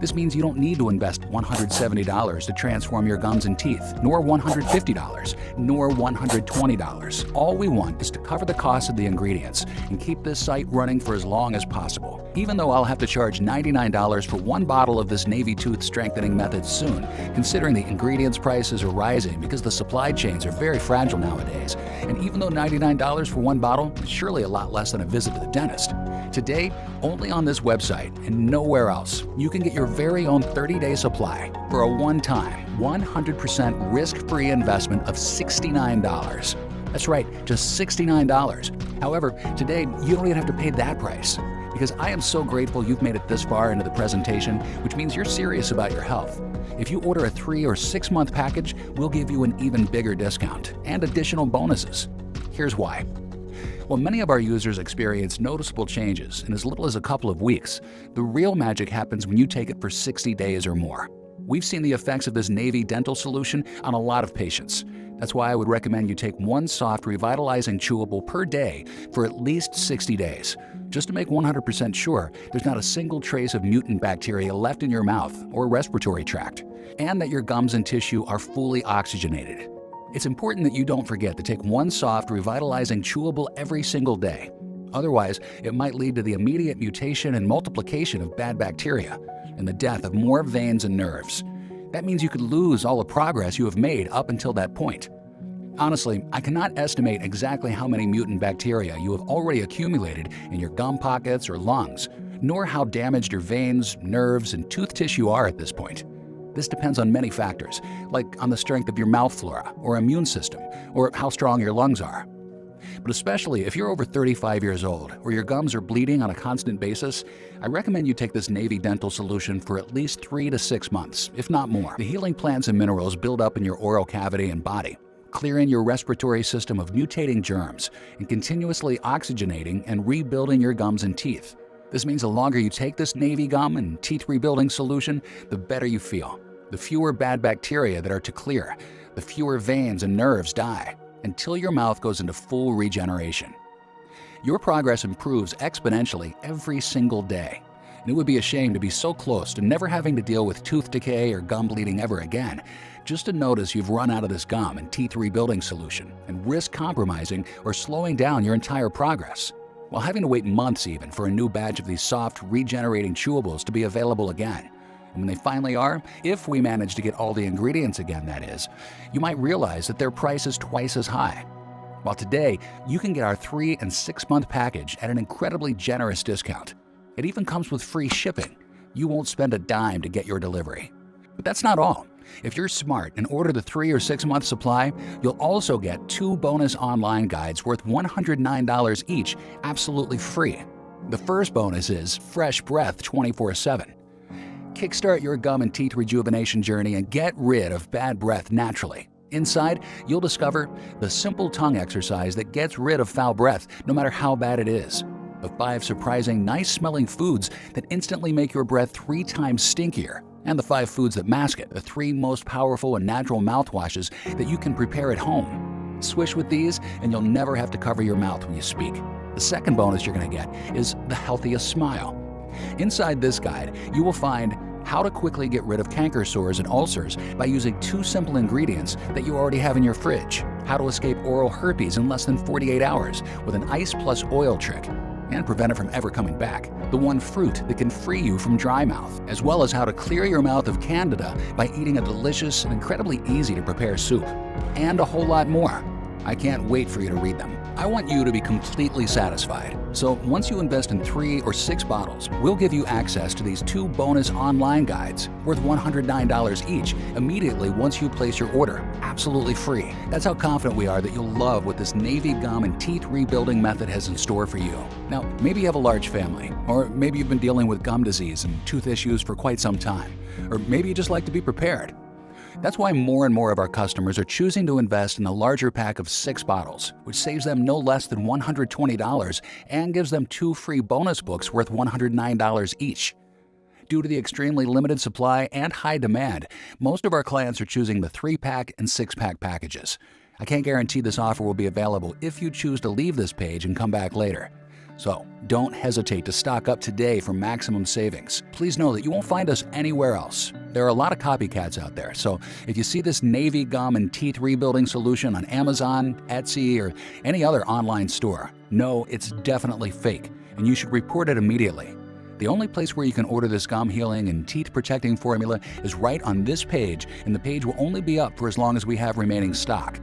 This means you don't need to invest $170 to transform your gums and teeth, nor $150, nor $120. All we want is to cover the cost of the ingredients and keep this site running for as long as possible. Even though I'll have to charge $99 for one bottle of this Navy Tooth Strengthening Method soon, considering the ingredients prices are rising because the supply chains are very fragile nowadays. And even though $99 for one bottle is surely a lot less than a visit to the dentist, today, only on this website and nowhere else, you can get your very own 30-day supply for a one-time, 100% risk-free investment of $69. That's right, just $69. However, today, you don't even have to pay that price, because I am so grateful you've made it this far into the presentation, which means you're serious about your health. If you order a 3 or 6 month package, we'll give you an even bigger discount and additional bonuses. Here's why. While many of our users experience noticeable changes in as little as a couple of weeks, the real magic happens when you take it for 60 days or more. We've seen the effects of this Navy dental solution on a lot of patients. That's why I would recommend you take one soft, revitalizing chewable per day for at least 60 days, just to make 100% sure there's not a single trace of mutant bacteria left in your mouth or respiratory tract, and that your gums and tissue are fully oxygenated. It's important that you don't forget to take one soft, revitalizing chewable every single day. Otherwise, it might lead to the immediate mutation and multiplication of bad bacteria and the death of more veins and nerves. That means you could lose all the progress you have made up until that point. Honestly, I cannot estimate exactly how many mutant bacteria you have already accumulated in your gum pockets or lungs, nor how damaged your veins, nerves, and tooth tissue are at this point. This depends on many factors, like on the strength of your mouth flora or immune system, or how strong your lungs are. But especially if you're over 35 years old or your gums are bleeding on a constant basis, I recommend you take this Navy Dental solution for at least 3 to 6 months, if not more. The healing plants and minerals build up in your oral cavity and body, clearing your respiratory system of mutating germs and continuously oxygenating and rebuilding your gums and teeth. This means the longer you take this Navy gum and teeth rebuilding solution, the better you feel. The fewer bad bacteria that are to clear, the fewer veins and nerves die, until your mouth goes into full regeneration. Your progress improves exponentially every single day, and it would be a shame to be so close to never having to deal with tooth decay or gum bleeding ever again, just to notice you've run out of this gum and teeth rebuilding solution and risk compromising or slowing down your entire progress, while having to wait months even for a new batch of these soft, regenerating chewables to be available again. And when they finally are, if we manage to get all the ingredients again, that is, you might realize that their price is twice as high. While today, you can get our 3 and 6 month package at an incredibly generous discount. It even comes with free shipping. You won't spend a dime to get your delivery. But that's not all. If you're smart and order the 3 or 6 month supply, you'll also get 2 bonus online guides worth $109 each, absolutely free. The first bonus is Fresh Breath 24/7. Kickstart your gum and teeth rejuvenation journey and get rid of bad breath naturally. Inside, you'll discover the simple tongue exercise that gets rid of foul breath no matter how bad it is. The 5 surprising, nice-smelling foods that instantly make your breath 3 times stinkier. And the 5 foods that mask it, the 3 most powerful and natural mouthwashes that you can prepare at home. Swish with these and you'll never have to cover your mouth when you speak. The second bonus you're going to get is the healthiest smile. Inside this guide, you will find how to quickly get rid of canker sores and ulcers by using 2 simple ingredients that you already have in your fridge, how to escape oral herpes in less than 48 hours with an ice plus oil trick, and prevent it from ever coming back, the 1 fruit that can free you from dry mouth, as well as how to clear your mouth of candida by eating a delicious and incredibly easy to prepare soup, and a whole lot more. I can't wait for you to read them. I want you to be completely satisfied. So once you invest in 3 or 6 bottles, we'll give you access to these 2 bonus online guides worth $109 each immediately once you place your order, absolutely free. That's how confident we are that you'll love what this Navy gum and teeth rebuilding method has in store for you. Now, maybe you have a large family, or maybe you've been dealing with gum disease and tooth issues for quite some time, or maybe you just like to be prepared. That's why more and more of our customers are choosing to invest in the larger pack of 6 bottles, which saves them no less than $120 and gives them 2 free bonus books worth $109 each. Due to the extremely limited supply and high demand, most of our clients are choosing the 3-pack and 6-pack packages. I can't guarantee this offer will be available if you choose to leave this page and come back later. So don't hesitate to stock up today for maximum savings. Please know that you won't find us anywhere else. There are a lot of copycats out there, so if you see this Navy gum and teeth rebuilding solution on Amazon, Etsy, or any other online store, know it's definitely fake, and you should report it immediately. The only place where you can order this gum healing and teeth protecting formula is right on this page, and the page will only be up for as long as we have remaining stock.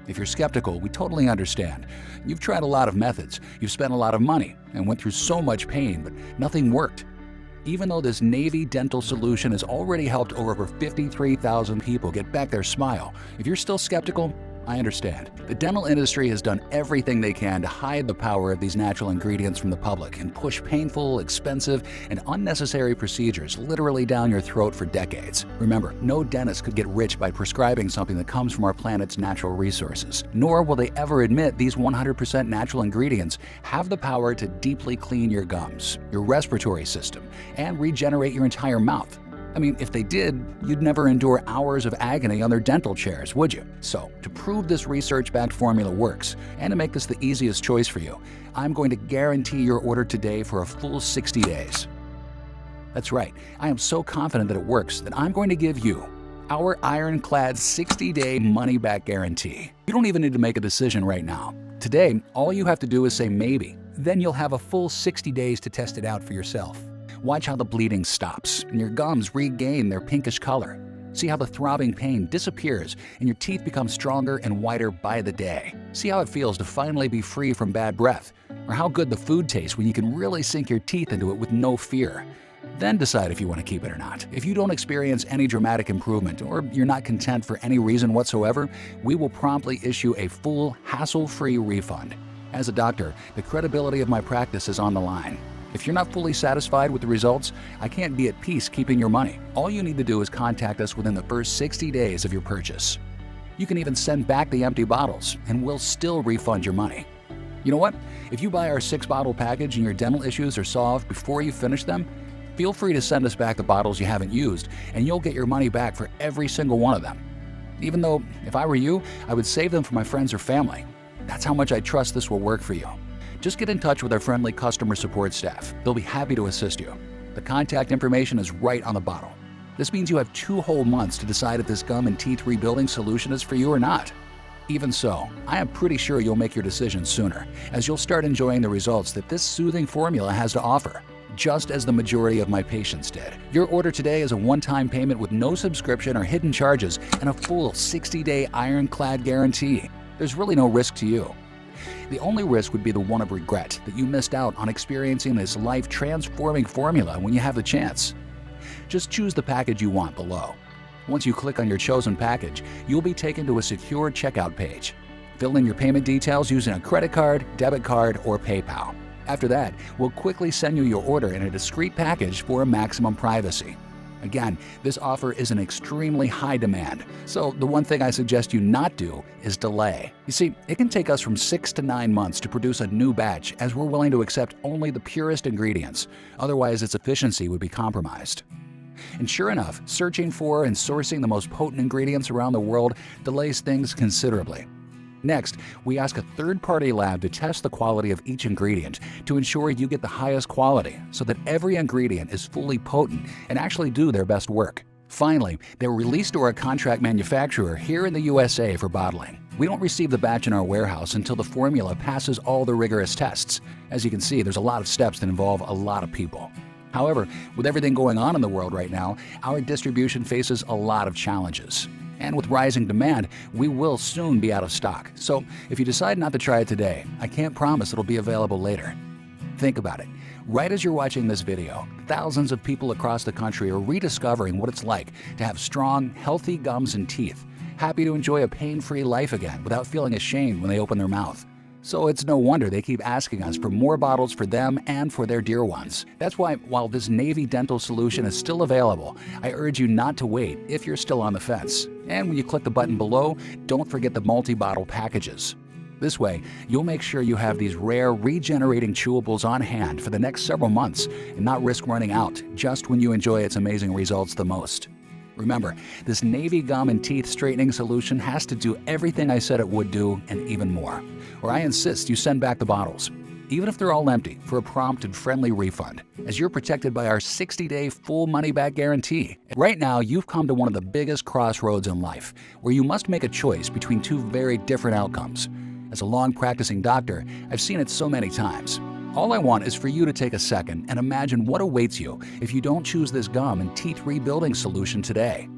If you're skeptical, we totally understand. You've tried a lot of methods, you've spent a lot of money, and went through so much pain, but nothing worked. Even though this Navy dental solution has already helped over 53,000 people get back their smile, if you're still skeptical, I understand. The dental industry has done everything they can to hide the power of these natural ingredients from the public and push painful, expensive, and unnecessary procedures literally down your throat for decades. Remember, no dentist could get rich by prescribing something that comes from our planet's natural resources, nor will they ever admit these 100% natural ingredients have the power to deeply clean your gums, your respiratory system, and regenerate your entire mouth. I mean, if they did, you'd never endure hours of agony on their dental chairs, would you? So, to prove this research-backed formula works, and to make this the easiest choice for you, I'm going to guarantee your order today for a full 60 days. That's right, I am so confident that it works that I'm going to give you our ironclad 60-day money-back guarantee. You don't even need to make a decision right now. Today, all you have to do is say maybe. Then you'll have a full 60 days to test it out for yourself. Watch how the bleeding stops and your gums regain their pinkish color. See how the throbbing pain disappears and your teeth become stronger and whiter by the day. See how it feels to finally be free from bad breath, or how good the food tastes when you can really sink your teeth into it with no fear. Then decide if you want to keep it or not. If you don't experience any dramatic improvement or you're not content for any reason whatsoever, we will promptly issue a full, hassle-free refund. As a doctor, the credibility of my practice is on the line. If you're not fully satisfied with the results, I can't be at peace keeping your money. All you need to do is contact us within the first 60 days of your purchase. You can even send back the empty bottles, and we'll still refund your money. You know what? If you buy our 6-bottle package and your dental issues are solved before you finish them, feel free to send us back the bottles you haven't used, and you'll get your money back for every single one of them. Even though, if I were you, I would save them for my friends or family. That's how much I trust this will work for you. Just get in touch with our friendly customer support staff. They'll be happy to assist you. The contact information is right on the bottle. This means you have 2 whole months to decide if this gum and teeth rebuilding solution is for you or not. Even so, I am pretty sure you'll make your decision sooner, as you'll start enjoying the results that this soothing formula has to offer, just as the majority of my patients did. Your order today is a one-time payment with no subscription or hidden charges and a full 60-day ironclad guarantee. There's really no risk to you. The only risk would be the one of regret that you missed out on experiencing this life-transforming formula when you have the chance. Just choose the package you want below. Once you click on your chosen package, you'll be taken to a secure checkout page. Fill in your payment details using a credit card, debit card, or PayPal. After that, we'll quickly send you your order in a discreet package for maximum privacy. Again, this offer is in extremely high demand, so the one thing I suggest you not do is delay. You see, it can take us from 6 to 9 months to produce a new batch, as we're willing to accept only the purest ingredients. Otherwise, its efficiency would be compromised. And sure enough, searching for and sourcing the most potent ingredients around the world delays things considerably. Next, we ask a third-party lab to test the quality of each ingredient to ensure you get the highest quality, so that every ingredient is fully potent and actually do their best work. Finally, they're released to our contract manufacturer here in the USA for bottling. We don't receive the batch in our warehouse until the formula passes all the rigorous tests. As you can see, there's a lot of steps that involve a lot of people. However, with everything going on in the world right now, our distribution faces a lot of challenges. And with rising demand, we will soon be out of stock. So if you decide not to try it today, I can't promise it'll be available later. Think about it. Right as you're watching this video, thousands of people across the country are rediscovering what it's like to have strong, healthy gums and teeth, happy to enjoy a pain-free life again without feeling ashamed when they open their mouth. So it's no wonder they keep asking us for more bottles for them and for their dear ones. That's why, while this Navy dental solution is still available, I urge you not to wait if you're still on the fence. And when you click the button below, don't forget the multi-bottle packages. This way, you'll make sure you have these rare, regenerating chewables on hand for the next several months and not risk running out just when you enjoy its amazing results the most. Remember, this Navy gum and teeth straightening solution has to do everything I said it would do and even more, or I insist you send back the bottles. even if they're all empty, for a prompt and friendly refund, as you're protected by our 60-day full money-back guarantee. Right now, you've come to one of the biggest crossroads in life, where you must make a choice between two very different outcomes. As a long-practicing doctor, I've seen it so many times. All I want is for you to take a second and imagine what awaits you if you don't choose this gum and teeth rebuilding solution today.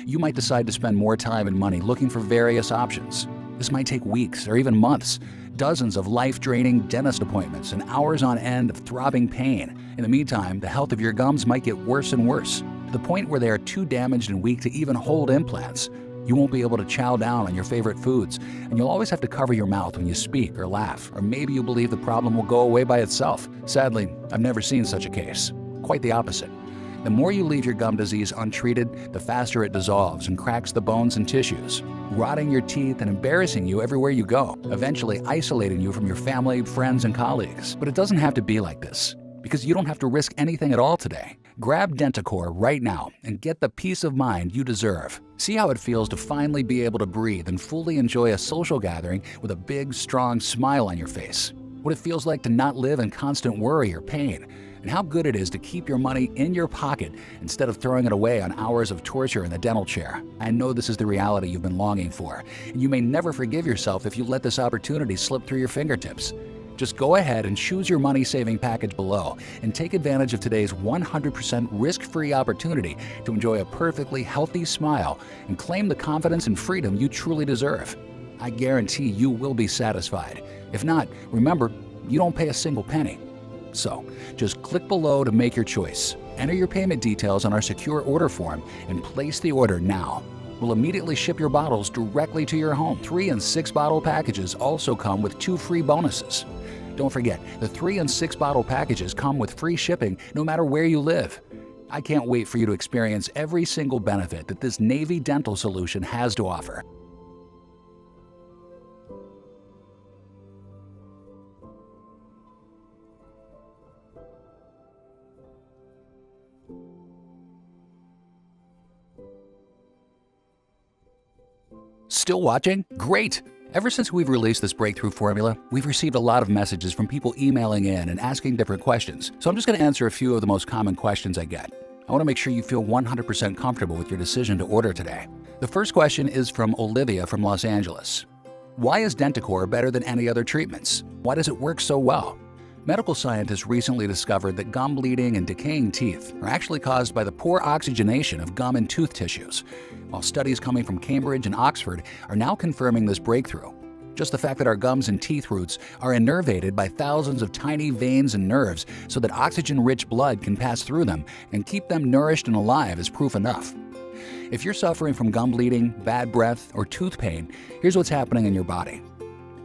You might decide to spend more time and money looking for various options. This might take weeks or even months, dozens of life-draining dentist appointments, and hours on end of throbbing pain. In the meantime, the health of your gums might get worse and worse, to the point where they are too damaged and weak to even hold implants. You won't be able to chow down on your favorite foods, and you'll always have to cover your mouth when you speak or laugh, or maybe you believe the problem will go away by itself. Sadly, I've never seen such a case. Quite the opposite. The more you leave your gum disease untreated, the faster it dissolves and cracks the bones and tissues, rotting your teeth and embarrassing you everywhere you go, eventually isolating you from your family, friends, and colleagues. But it doesn't have to be like this, because you don't have to risk anything at all today. Grab Denticor right now and get the peace of mind you deserve. See how it feels to finally be able to breathe and fully enjoy a social gathering with a big, strong smile on your face. What it feels like to not live in constant worry or pain, and how good it is to keep your money in your pocket instead of throwing it away on hours of torture in the dental chair. I know this is the reality you've been longing for, and you may never forgive yourself if you let this opportunity slip through your fingertips. Just go ahead and choose your money-saving package below and take advantage of today's 100% risk-free opportunity to enjoy a perfectly healthy smile and claim the confidence and freedom you truly deserve. I guarantee you will be satisfied. If not, remember, you don't pay a single penny. So, just click below to make your choice. Enter your payment details on our secure order form and place the order now. We'll immediately ship your bottles directly to your home. 3 and 6 bottle packages also come with 2 free bonuses. Don't forget, the 3 and 6 bottle packages come with free shipping no matter where you live. I can't wait for you to experience every single benefit that this Navy dental solution has to offer. Still watching? Great! Ever since we've released this breakthrough formula, we've received a lot of messages from people emailing in and asking different questions. So I'm just going to answer a few of the most common questions I get. I want to make sure you feel 100% comfortable with your decision to order today. The first question is from Olivia from Los Angeles. Why is Denticor better than any other treatments? Why does it work so well? Medical scientists recently discovered that gum bleeding and decaying teeth are actually caused by the poor oxygenation of gum and tooth tissues, while studies coming from Cambridge and Oxford are now confirming this breakthrough. Just the fact that our gums and teeth roots are innervated by thousands of tiny veins and nerves so that oxygen-rich blood can pass through them and keep them nourished and alive is proof enough. If you're suffering from gum bleeding, bad breath, or tooth pain, here's what's happening in your body.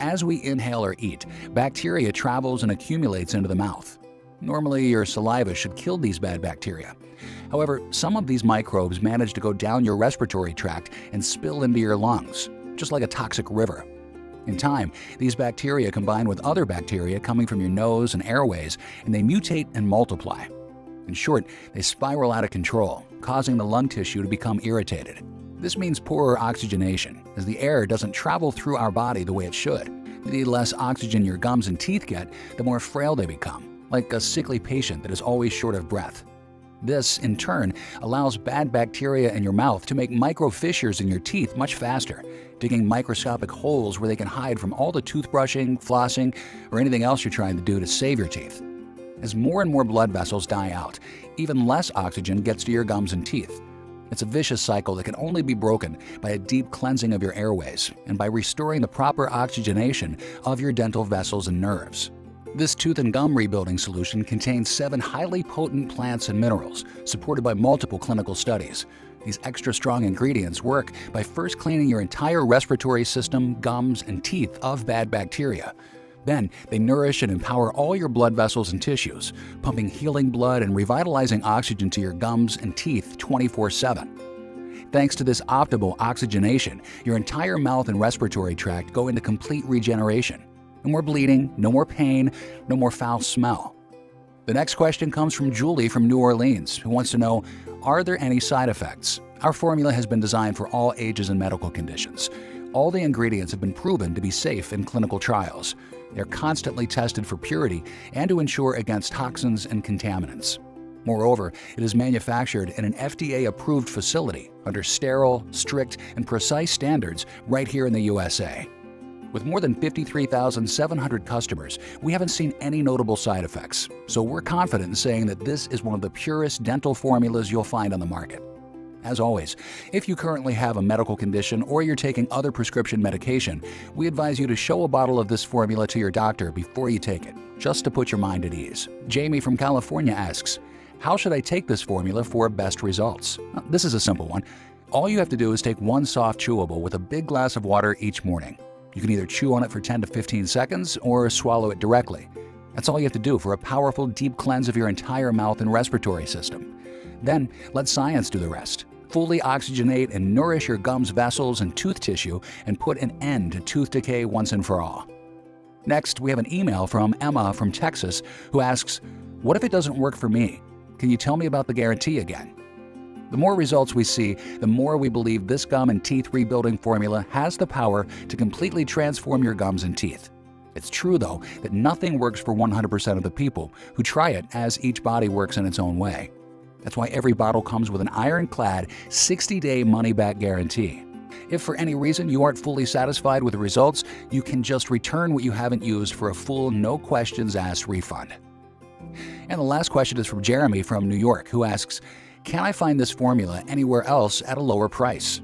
As we inhale or eat, bacteria travels and accumulates into the mouth. Normally, your saliva should kill these bad bacteria. However, some of these microbes manage to go down your respiratory tract and spill into your lungs, just like a toxic river. In time, these bacteria combine with other bacteria coming from your nose and airways, and they mutate and multiply. In short, they spiral out of control, causing the lung tissue to become irritated. This means poorer oxygenation, as the air doesn't travel through our body the way it should. The less oxygen your gums and teeth get, the more frail they become, like a sickly patient that is always short of breath. This, in turn, allows bad bacteria in your mouth to make micro fissures in your teeth much faster, digging microscopic holes where they can hide from all the toothbrushing, flossing, or anything else you're trying to do to save your teeth. As more and more blood vessels die out, even less oxygen gets to your gums and teeth. It's a vicious cycle that can only be broken by a deep cleansing of your airways and by restoring the proper oxygenation of your dental vessels and nerves. This tooth and gum rebuilding solution contains 7 highly potent plants and minerals, supported by multiple clinical studies. These extra strong ingredients work by first cleaning your entire respiratory system, gums, and teeth of bad bacteria. Then, they nourish and empower all your blood vessels and tissues, pumping healing blood and revitalizing oxygen to your gums and teeth 24/7. Thanks to this optimal oxygenation, your entire mouth and respiratory tract go into complete regeneration. No more bleeding, no more pain, no more foul smell. The next question comes from Julie from New Orleans, who wants to know, are there any side effects? Our formula has been designed for all ages and medical conditions. All the ingredients have been proven to be safe in clinical trials. They're constantly tested for purity and to ensure against toxins and contaminants. Moreover, it is manufactured in an FDA-approved facility under sterile, strict, and precise standards right here in the USA. With more than 53,700 customers, we haven't seen any notable side effects, so we're confident in saying that this is one of the purest dental formulas you'll find on the market. As always, if you currently have a medical condition or you're taking other prescription medication, we advise you to show a bottle of this formula to your doctor before you take it, just to put your mind at ease. Jamie from California asks, how should I take this formula for best results? This is a simple one. All you have to do is take one soft chewable with a big glass of water each morning. You can either chew on it for 10 to 15 seconds or swallow it directly. That's all you have to do for a powerful, deep cleanse of your entire mouth and respiratory system. Then, let science do the rest. Fully oxygenate and nourish your gums, vessels, and tooth tissue and put an end to tooth decay once and for all. Next, we have an email from Emma from Texas who asks, what if it doesn't work for me? Can you tell me about the guarantee again? The more results we see, the more we believe this gum and teeth rebuilding formula has the power to completely transform your gums and teeth. It's true, though, that nothing works for 100% of the people who try it, as each body works in its own way. That's why every bottle comes with an ironclad 60-day money-back guarantee. If for any reason you aren't fully satisfied with the results, you can just return what you haven't used for a full, no-questions-asked refund. And the last question is from Jeremy from New York, who asks, can I find this formula anywhere else at a lower price?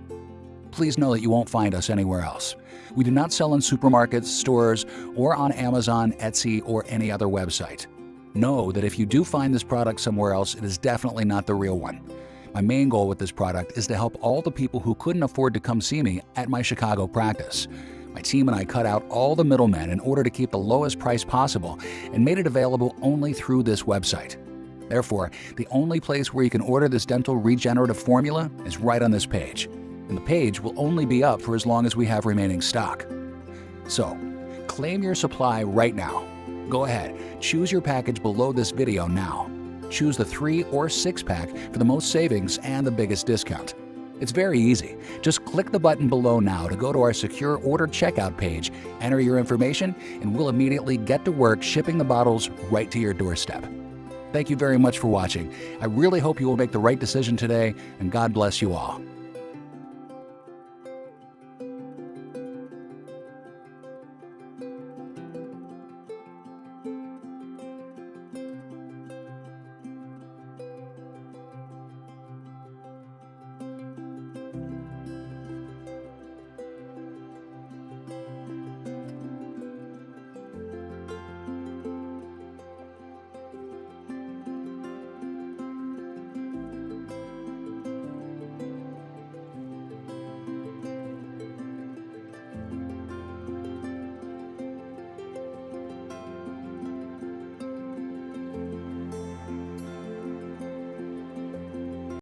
Please know that you won't find us anywhere else. We do not sell in supermarkets, stores, or on Amazon, Etsy, or any other website. Know that if you do find this product somewhere else, it is definitely not the real one. My main goal with this product is to help all the people who couldn't afford to come see me at my Chicago practice. My team and I cut out all the middlemen in order to keep the lowest price possible and made it available only through this website. Therefore, the only place where you can order this dental regenerative formula is right on this page. And the page will only be up for as long as we have remaining stock. So, claim your supply right now. Go ahead, choose your package below this video now. Choose the 3 or 6-pack for the most savings and the biggest discount. It's very easy. Just click the button below now to go to our secure order checkout page, enter your information, and we'll immediately get to work shipping the bottles right to your doorstep. Thank you very much for watching. I really hope you will make the right decision today, and God bless you all.